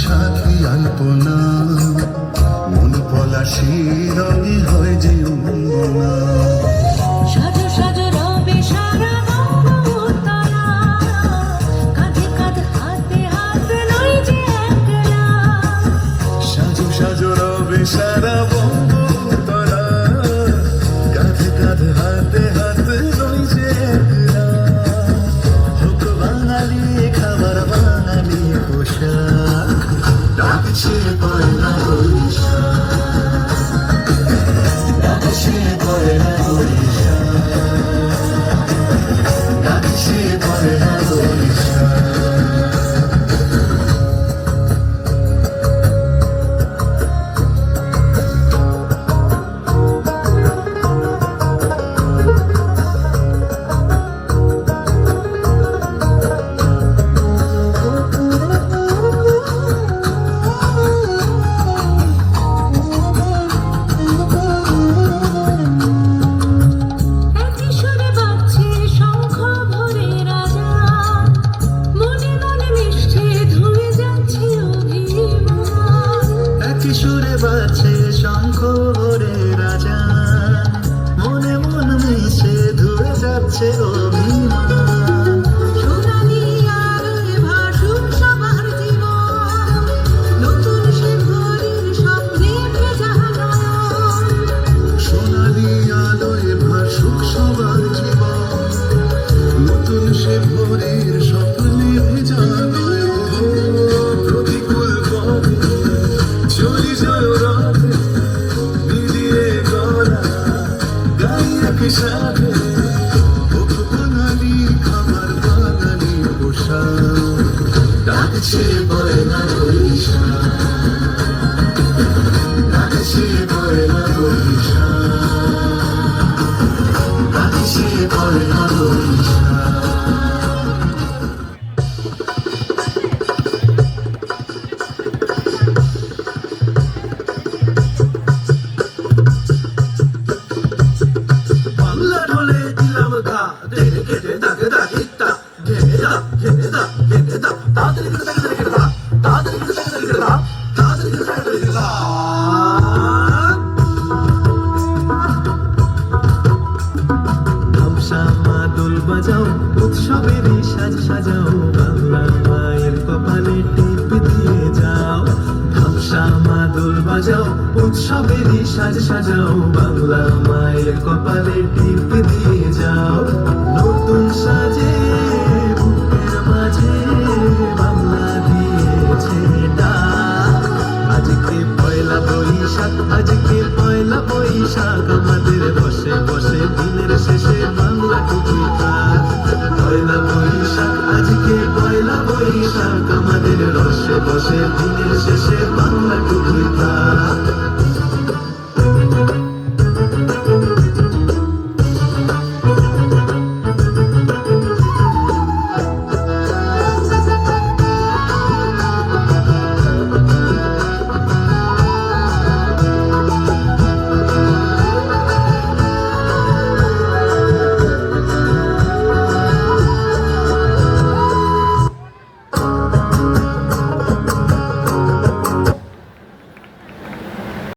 সাথী আলপনা, মন পলাশি রঙে হয় যে অঙ্গনা। সাজো সাজো রবে সারা বঙ্গতলা, কাঁধে কাঁধ হাতে হাতে নই যে একলা। সাজো সাজো রবে সারা বঙ্গতলা, কাঁধে কাঁধে হাতে হাতে নই যে একলা। হোক বাঙালি খাবার বাঙালি পোশাক, ডাকছে পয়লা বৈশাখ, ডাকছে পয়লা বৈশাখ, ডাকছে পয়লা বৈশাখ। একই সুরে বাজছে শঙ্খ ভরে রাজা, মনে মনে মিশছে ধুয়ে যাচ্ছে অভিমান। একই সুরে বাজছে শঙ্খ ভরে রাজা, মনে মন মিশে ধুয়ে যাচ্ছে অভিমান। সোনালি আলোয় ভাসুক সবার জীবন, নতুন সে ভোরের স্বপ্নে ভেজা নয়ন। সোনালি আলোয় ভাসুক সবার জীবন, নতুন সে ভোরের স্বপ্নে ভেজা নয়ন। প্রতিকূল পথে চলি যায় রাতে, মিলিয়ে গলা গাই একই সাথে। হোক বাঙালি খাবার বাঙালি পোশাক, ডাকছে পয়লা বৈশাখ, ডাকছে পয়লা বৈশাখ, ডাকছে পয়লা বৈশাখ। বাংলা ঢোলে দিলাম ঘা, দেড়ে কেটে দাগে দাগে তা, ঘেরে দা ঘেরে দা ঘেরে দা, তাড়াতাড়ি করে দাগে দাগে দা, তাড়াতাড়ি করে দাগে দাগে দা, তাড়াতাড়ি করে দাগে দাগে দা। ধামসা মাদল বাজাও, উৎসবেরই সাজ সাজাও, বাংলা মায়ের কপালে টিপ দিয়ে যাও। ধামসা মাদল বাজাও, উৎসবেরই সাজ সাজাও, বাংলা মায়ের কপালে টিপ দিয়ে যাও। নতুন সাজে বুকের মাঝে বাংলা দিয়েছে ডাক। আজকে পয়লা বৈশাখ, আজকে পয়লা বৈশাখ, আমাদের বসে বসে দিনের শেষে বাংলা টুপি খাক। পয়লা বৈশাখ, আজকে পয়লা বৈশাখ, আমাদের বসে বসে দিনের